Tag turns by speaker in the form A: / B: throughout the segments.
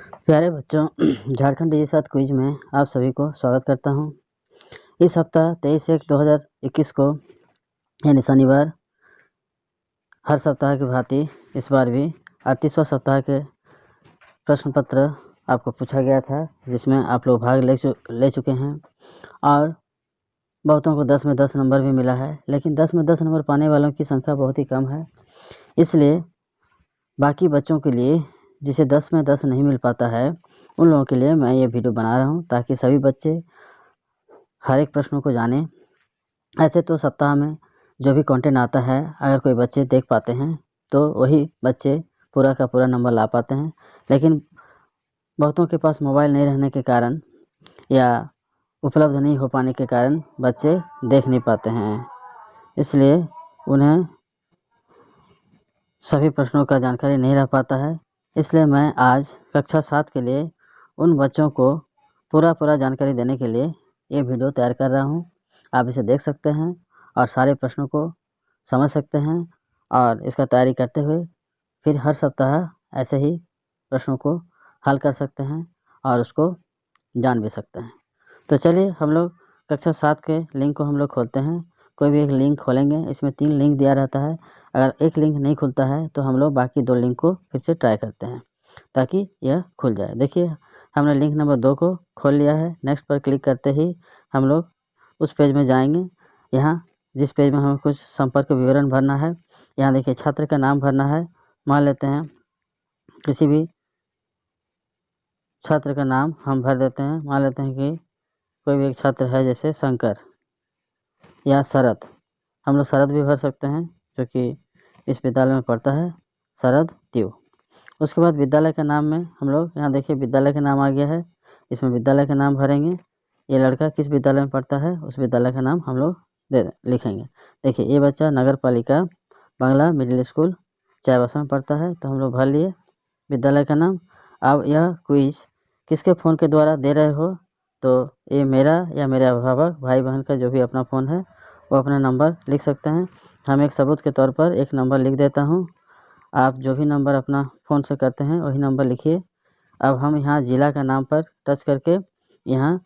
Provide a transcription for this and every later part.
A: प्यारे बच्चों, झारखंड डिजी 7 क्विज में आप सभी को स्वागत करता हूं। इस हफ्ता 23/1/2021 को यानी शनिवार हर सप्ताह की भांति इस बार भी 38वां सप्ताह के प्रश्न पत्र आपको पूछा गया था, जिसमें आप लोग भाग ले चुके हैं और बहुतों को 10 में 10 नंबर भी मिला है। लेकिन 10 में 10 नंबर पाने वालों की संख्या बहुत ही कम है, इसलिए बाकी बच्चों के लिए जिसे 10 में 10 नहीं मिल पाता है, उन लोगों के लिए मैं ये वीडियो बना रहा हूँ ताकि सभी बच्चे हर एक प्रश्नों को जानें। ऐसे तो सप्ताह में जो भी कंटेंट आता है, अगर कोई बच्चे देख पाते हैं तो वही बच्चे पूरा का पूरा नंबर ला पाते हैं, लेकिन बहुतों के पास मोबाइल नहीं रहने के कारण या उपलब्ध नहीं हो पाने के कारण बच्चे देख नहीं पाते हैं, इसलिए उन्हें सभी प्रश्नों का जानकारी नहीं रह पाता है। इसलिए मैं आज कक्षा 7 के लिए उन बच्चों को पूरा जानकारी देने के लिए ये वीडियो तैयार कर रहा हूँ। आप इसे देख सकते हैं और सारे प्रश्नों को समझ सकते हैं और इसका तैयारी करते हुए फिर हर सप्ताह ऐसे ही प्रश्नों को हल कर सकते हैं और उसको जान भी सकते हैं। तो चलिए हम लोग कक्षा 7 के लिंक को हम लोग खोलते हैं। कोई भी एक लिंक खोलेंगे, इसमें 3 लिंक दिया रहता है। अगर एक लिंक नहीं खुलता है तो हम लोग बाकी 2 लिंक को फिर से ट्राई करते हैं ताकि यह खुल जाए। देखिए, हमने लिंक नंबर 2 को खोल लिया है। नेक्स्ट पर क्लिक करते ही हम लोग उस पेज में जाएंगे। यहाँ जिस पेज में हमें कुछ संपर्क विवरण भरना है, यहाँ देखिए छात्र का नाम भरना है। मान लेते हैं किसी भी छात्र का नाम हम भर देते हैं। मान लेते हैं कि कोई भी एक छात्र है, जैसे शंकर या शरद। हम लोग शरद भी भर सकते हैं, जो कि इस विद्यालय में पढ़ता है, शरद त्यू। उसके बाद विद्यालय के नाम में हम लोग यहाँ देखिए विद्यालय का नाम आ गया है, इसमें विद्यालय का नाम भरेंगे। ये लड़का किस विद्यालय में पढ़ता है, उस विद्यालय का नाम हम लोग लिखेंगे। देखिए, ये बच्चा नगर पालिका बांग्ला मिडिल स्कूल चाईबासा में पढ़ता है, तो हम लोग भर लिए विद्यालय का नाम। अब यह क्विज किसके फ़ोन के द्वारा दे रहे हो, तो ये मेरा या मेरे अभिभावक भाई बहन का जो भी अपना फ़ोन है वो अपना नंबर लिख सकते हैं। हम एक सबूत के तौर पर एक नंबर लिख देता हूँ। आप जो भी नंबर अपना फ़ोन से करते हैं वही नंबर लिखिए। अब हम यहाँ जिला का नाम पर टच करके यहाँ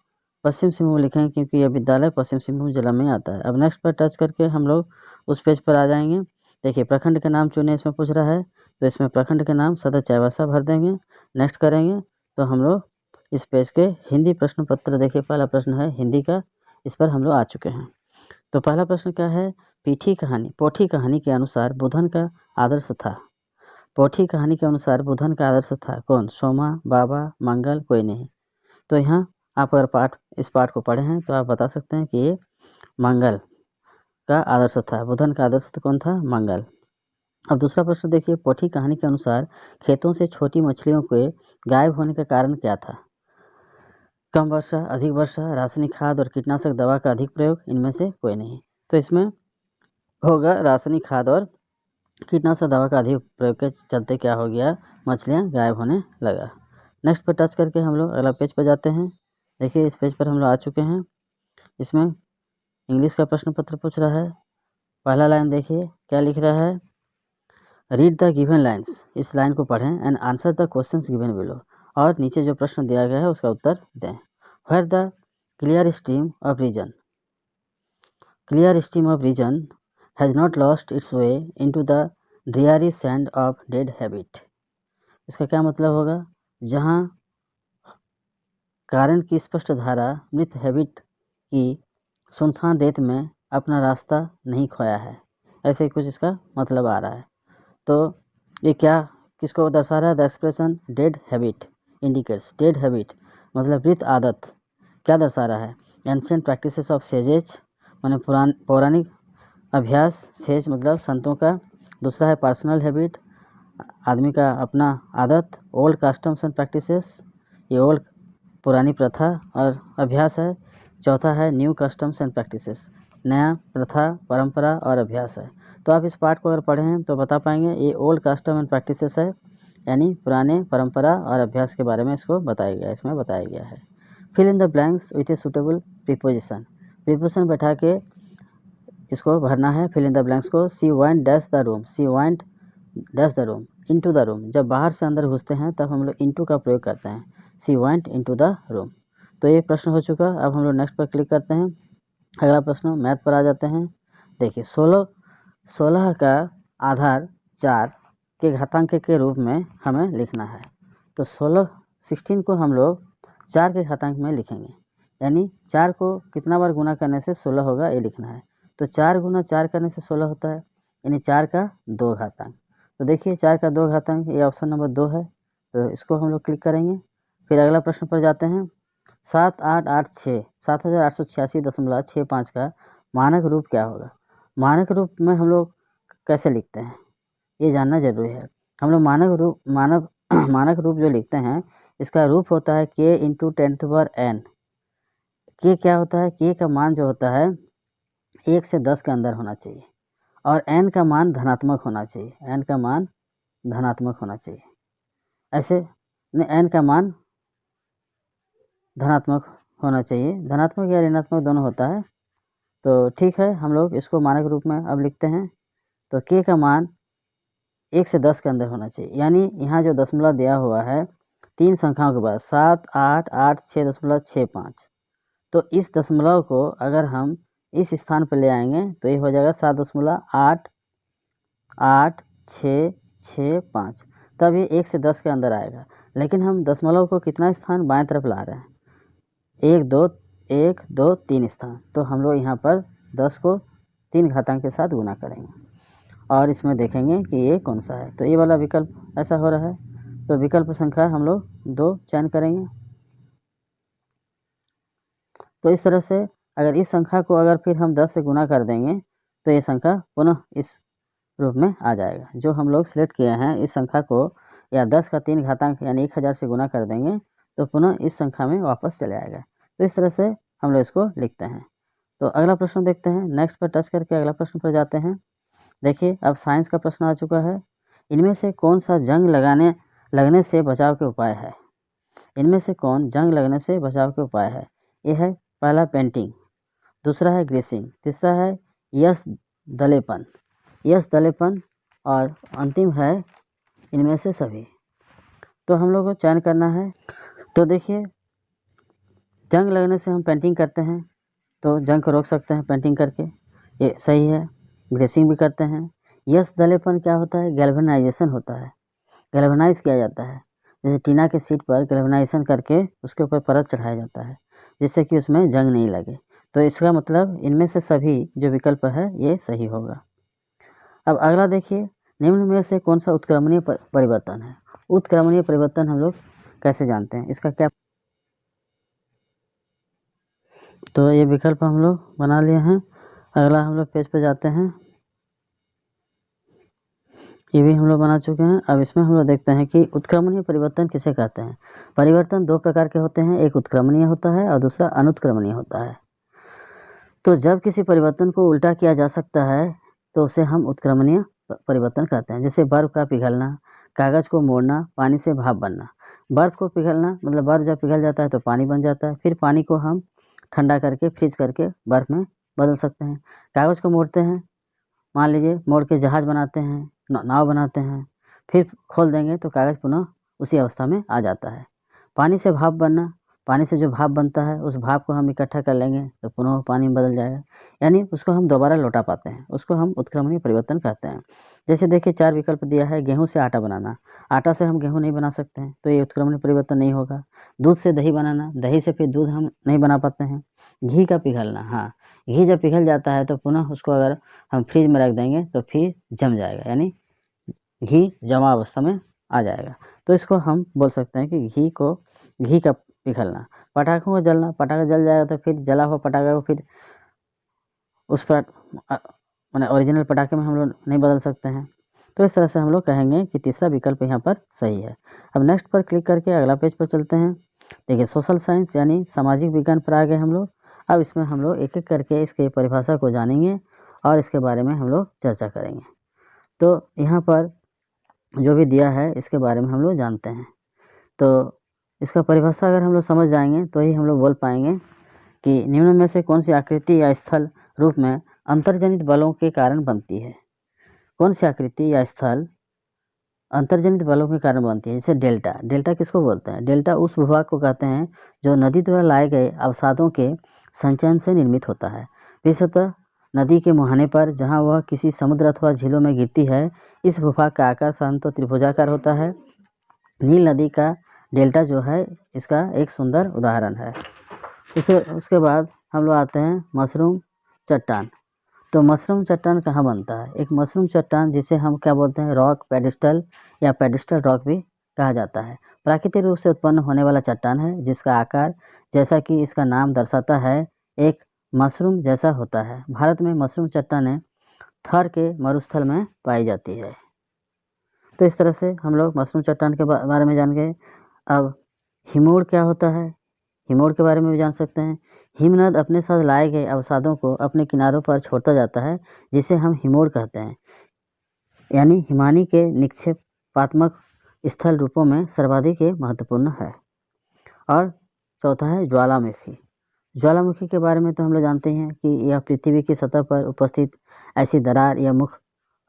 A: पश्चिम सिंहभूम लिखेंगे, क्योंकि यह विद्यालय पश्चिम सिंहभूम जिला में आता है। अब नेक्स्ट पर टच करके हम लोग उस पेज पर आ जाएंगे। देखिए, प्रखंड के नाम चुने, इसमें पूछ रहा है, तो इसमें प्रखंड के नाम सदर चाईबासा भर देंगे। नेक्स्ट करेंगे तो हम लोग इस पेज के हिंदी प्रश्न पत्र, देखिए पहला प्रश्न है हिंदी का, इस पर हम लोग आ चुके हैं। तो पहला प्रश्न क्या है, पोथी कहानी के अनुसार बुधन का आदर्श था। पोथी कहानी के अनुसार बुधन का आदर्श था कौन? सोमा, बाबा, मंगल, कोई नहीं। तो यहाँ आप अगर इस पाठ को पढ़े हैं तो आप बता सकते हैं कि ये मंगल का आदर्श था। बुधन का आदर्श कौन था? मंगल। अब दूसरा प्रश्न देखिए, पोथी कहानी के अनुसार खेतों से छोटी मछलियों के गायब होने का कारण क्या था? कम वर्षा, अधिक वर्षा, रासायनिक खाद और कीटनाशक दवा का अधिक प्रयोग, इनमें से कोई नहीं। तो इसमें होगा रासायनिक खाद और कीटनाशक दवा का अधिक प्रयोग के चलते क्या हो गया, मछलियाँ गायब होने लगा। नेक्स्ट पर टच करके हम लोग अगला पेज पर जाते हैं। देखिए, इस पेज पर हम लोग आ चुके हैं। इसमें इंग्लिश का प्रश्न पत्र पूछ रहा है। पहला लाइन देखिए क्या लिख रहा है, रीड द गिवन लाइन्स, इस लाइन को पढ़ें and answer the questions given below, और नीचे जो प्रश्न दिया गया है उसका उत्तर दें। Where the clear stream of reason has not lost its way into the dreary sand of dead habit. इसका क्या मतलब होगा, जहाँ कारण की स्पष्ट धारा मृत हैबिट की सुनसान रेत में अपना रास्ता नहीं खोया है, ऐसे कुछ इसका मतलब आ रहा है। तो ये क्या किसको दर्शा रहा है? The expression dead habit indicates, dead habit मतलब मृत आदत क्या दर्शा रहा है? एंशिएंट प्रैक्टिसेस ऑफ सेजेज माने पौराणिक अभ्यास, सेज मतलब संतों का। दूसरा है पर्सनल हैबिट, आदमी का अपना आदत। ओल्ड कस्टम्स एंड प्रैक्टिसेस, ये ओल्ड पुरानी प्रथा और अभ्यास है। चौथा है न्यू कस्टम्स एंड प्रैक्टिसेस, नया प्रथा, परंपरा और अभ्यास है। तो आप इस पाठ को अगर पढ़े हैं तो बता पाएंगे ये ओल्ड कस्टम एंड प्रैक्टिसेस है, यानी पुराने परंपरा और अभ्यास के बारे में इसको बताया गया है, इसमें बताया गया है। Fill in the blanks with a suitable preposition बैठा के इसको भरना है। फिल इन द ब्लैंक्स को, she went dash the room, she went dash the room, into the room, जब बाहर से अंदर घुसते हैं तब हम लोग इनटू का प्रयोग करते हैं। She went into the room. तो ये प्रश्न हो चुका। अब हम लोग नेक्स्ट पर क्लिक करते हैं। अगला प्रश्न मैथ पर आ जाते हैं। देखिए 16 का आधार 4 के घातांक के रूप में हमें लिखना है। तो 16 को हम लोग 4 के घातांक में लिखेंगे, यानी 4 को कितना बार गुना करने से 16 होगा ये लिखना है। तो 4 गुना 4 करने से 16 होता है, यानी 4 का 2 घातांक। तो देखिए 4 का 2 घातांक, ये ऑप्शन नंबर 2 है, तो इसको हम लोग क्लिक करेंगे। फिर अगला प्रश्न पर जाते हैं। 7886 का मानक रूप क्या होगा। मानक रूप में हम लोग कैसे लिखते हैं ये जानना जरूरी है। हम लोग मानक रूप जो लिखते हैं इसका रूप होता है k इंटू 10⁻n। k क्या होता है, k का मान जो होता है 1 से 10 के अंदर होना चाहिए और n का मान धनात्मक होना चाहिए। n का मान धनात्मक होना चाहिए, ऐसे n का मान धनात्मक होना चाहिए, धनात्मक या ऋणात्मक दोनों होता है। तो ठीक है, हम लोग इसको मानक रूप में अब लिखते हैं। तो k का मान 1 से 10 के अंदर होना चाहिए, यानी यहाँ जो दशमलव दिया हुआ है 3 संख्याओं के बाद 7, 8, 8, 6.65, तो इस दशमलव को अगर हम इस स्थान पर ले आएंगे तो ये हो जाएगा 7.8865, तब ये 1 से 10 के अंदर आएगा। लेकिन हम दशमलव को कितना स्थान बाएं तरफ ला रहे हैं, 1 2 3 स्थान, तो हम लोग यहाँ पर 10 को 3 घातांक के साथ गुना करेंगे और इसमें देखेंगे कि ये कौन सा है। तो ये वाला विकल्प ऐसा हो रहा है, तो विकल्प संख्या हम लोग 2 चयन करेंगे। तो इस तरह से अगर इस संख्या को अगर फिर हम 10 से गुना कर देंगे तो ये संख्या पुनः इस रूप में आ जाएगा। जो हम लोग सिलेक्ट किए हैं इस संख्या को या 10 का 3 घातांक यानी 1000 से गुना कर देंगे तो पुनः इस संख्या में वापस चले आएगा। तो इस तरह से हम लोग इसको लिखते हैं। तो अगला प्रश्न देखते हैं, नेक्स्ट पर टच करके अगला प्रश्न पर जाते हैं। देखिए अब साइंस का प्रश्न आ चुका है। इनमें से कौन सा जंग लगने से बचाव के उपाय है। इनमें से कौन जंग लगने से बचाव के उपाय है। ये है पहला पेंटिंग, दूसरा है ग्रीसिंग, तीसरा है यश दलेपन और अंतिम है इनमें से सभी। तो हम लोग को चयन करना है। तो देखिए जंग लगने से हम पेंटिंग करते हैं तो जंग को रोक सकते हैं पेंटिंग करके, ये सही है। ग्रेसिंग भी करते हैं। यश दलेपन क्या होता है, गैल्वेनाइजेशन होता है, गैल्वेनाइज किया जाता है, जैसे टीना के सीट पर गैल्वेनाइजेशन करके उसके ऊपर परत चढ़ाया जाता है जिससे कि उसमें जंग नहीं लगे। तो इसका मतलब इनमें से सभी जो विकल्प है ये सही होगा। अब अगला देखिए, निम्न में से कौन सा उत्क्रमणीय परिवर्तन है। उत्क्रमणीय परिवर्तन हम लोग कैसे जानते हैं, इसका क्या। तो ये विकल्प हम लोग बना लिए हैं। अगला हम लोग पेज पे जाते हैं, ये भी हम लोग बना चुके हैं। अब इसमें हम लोग देखते हैं कि उत्क्रमणीय परिवर्तन किसे कहते हैं। परिवर्तन 2 प्रकार के होते हैं, एक उत्क्रमणीय होता है और दूसरा अनुत्क्रमणीय होता है। तो जब किसी परिवर्तन को उल्टा किया जा सकता है तो उसे हम उत्क्रमणीय परिवर्तन कहते हैं। जैसे बर्फ़ का पिघलना, कागज़ को मोड़ना, पानी से भाप बनना। बर्फ़ को पिघलना मतलब बर्फ़ जब पिघल जाता है तो पानी बन जाता है, फिर पानी को हम ठंडा करके फ्रीज करके बर्फ़ में बदल सकते हैं। कागज़ को मोड़ते हैं, मान लीजिए मोड़ के जहाज़ बनाते हैं, नाव बनाते हैं, फिर खोल देंगे तो कागज़ पुनः उसी अवस्था में आ जाता है। पानी से भाप बनना, पानी से जो भाप बनता है उस भाप को हम इकट्ठा कर लेंगे तो पुनः पानी में बदल जाएगा, यानी उसको हम दोबारा लौटा पाते हैं, उसको हम उत्क्रमणीय परिवर्तन कहते हैं। जैसे देखिए 4 विकल्प दिया है, गेहूँ से आटा बनाना, आटा से हम गेहूँ नहीं बना सकते हैं तो ये उत्क्रमणीय परिवर्तन नहीं होगा। दूध से दही बनाना, दही से फिर दूध हम नहीं बना पाते हैं। घी का पिघलना, हाँ घी जब पिघल जाता है तो पुनः उसको अगर हम फ्रिज में रख देंगे तो फिर जम जाएगा, यानी घी जमा अवस्था में आ जाएगा। तो इसको हम बोल सकते हैं कि घी का पिघलना। पटाखों को जलना, पटाखा जल जाएगा तो फिर जला हुआ पटाखा को फिर उस पर माने ओरिजिनल पटाखे में हम लोग नहीं बदल सकते हैं। तो इस तरह से हम लोग कहेंगे कि तीसरा विकल्प यहाँ पर सही है। अब नेक्स्ट पर क्लिक करके अगला पेज पर चलते हैं। देखिए सोशल साइंस यानी सामाजिक विज्ञान पर आ गए हम लोग। अब इसमें हम लोग एक एक करके इसके परिभाषा को जानेंगे और इसके बारे में हम लोग चर्चा करेंगे। तो यहाँ पर जो भी दिया है इसके बारे में हम लोग जानते हैं। तो इसका परिभाषा अगर हम लोग समझ जाएंगे तो ही हम लोग बोल पाएंगे कि निम्न में से कौन सी आकृति या स्थल रूप में अंतर्जनित बलों के कारण बनती है। कौन सी आकृति या स्थल अंतर्जनित बलों के कारण बनती है। जैसे डेल्टा, डेल्टा किसको बोलते हैं? डेल्टा उस भूभाग को कहते हैं जो नदी द्वारा लाए गए अवसादों के संचयन से निर्मित होता है। विशेषतः नदी के मुहाने पर जहाँ वह किसी समुद्र अथवा झीलों में गिरती है, इस भूभाग का आकार साधारणतः त्रिभुजाकार होता है। नील नदी का डेल्टा जो है इसका एक सुंदर उदाहरण है। उसके बाद हम लोग आते हैं मशरूम चट्टान। तो मशरूम चट्टान कहाँ बनता है? एक मशरूम चट्टान जिसे हम क्या बोलते हैं? रॉक पेडिस्टल या पेडिस्टल रॉक भी कहा जाता है। प्राकृतिक रूप से उत्पन्न होने वाला चट्टान है जिसका आकार, जैसा कि इसका नाम दर्शाता है, एक मशरूम जैसा होता है। भारत में मशरूम चट्टानें थर के मरुस्थल में पाई जाती है। तो इस तरह से हम लोग मशरूम चट्टान के बारे में जान गए। अब हिमोड़ क्या होता है? हिमोड़ के बारे में भी जान सकते हैं। हिमनद अपने साथ लाए गए अवसादों को अपने किनारों पर छोड़ता जाता है, जिसे हम हिमोड़ कहते हैं। यानी हिमानी के निक्षेपात्मक स्थल रूपों में सर्वाधिक महत्वपूर्ण है। और चौथा है ज्वालामुखी। ज्वालामुखी के बारे में तो हम लोग जानते हैं कि यह पृथ्वी की सतह पर उपस्थित ऐसी दरार या मुख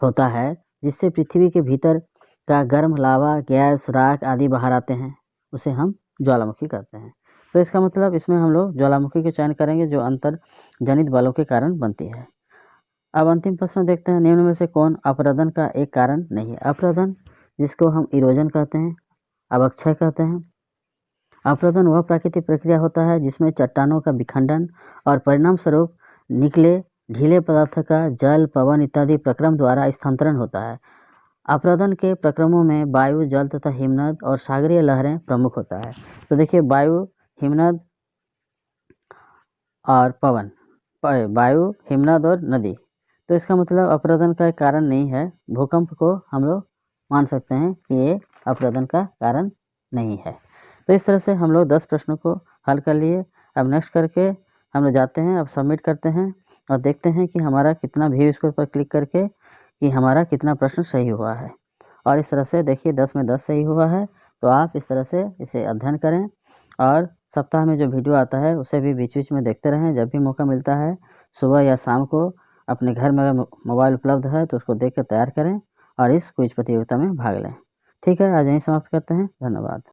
A: होता है जिससे पृथ्वी के भीतर का गर्म लावा, गैस, राख आदि बाहर आते हैं, उसे हम ज्वालामुखी कहते हैं। तो इसका मतलब इसमें हम लोग ज्वालामुखी का चयन करेंगे जो अंतर्जनित बलों के कारण बनती है। अब अंतिम प्रश्न देखते हैं, निम्न में से कौन अपरदन का एक कारण नहीं है? अपरदन जिसको हम इरोजन कहते हैं, अवक्षय कहते हैं। अपरदन वह प्राकृतिक प्रक्रिया होता है जिसमें चट्टानों का विखंडन और परिणाम स्वरूप निकले ढीले पदार्थ का जल, पवन इत्यादि प्रक्रम द्वारा स्थानांतरण होता है। अपरदन के प्रक्रमों में वायु, जल तथा हिमनद और सागरीय लहरें प्रमुख होता है। तो देखिए, वायु, हिमनद और पवन, वायु, हिमनद और नदी, तो इसका मतलब अपरदन का एक कारण नहीं है। भूकंप को हम लोग मान सकते हैं कि ये अपरदन का कारण नहीं है। तो इस तरह से हम लोग 10 प्रश्नों को हल कर लिए। अब नेक्स्ट करके हम लोग जाते हैं, अब सबमिट करते हैं और देखते हैं कि हमारा कितना व्यू स्कोर पर क्लिक करके कि हमारा कितना प्रश्न सही हुआ है। और इस तरह से देखिए 10 में 10 सही हुआ है। तो आप इस तरह से इसे अध्ययन करें और सप्ताह में जो वीडियो आता है उसे भी बीच बीच में देखते रहें। जब भी मौका मिलता है सुबह या शाम को अपने घर में अगर मोबाइल उपलब्ध है तो उसको देख कर तैयार करें और इस क्विज प्रतियोगिता में भाग लें। ठीक है, आज यहीं समाप्त करते हैं। धन्यवाद।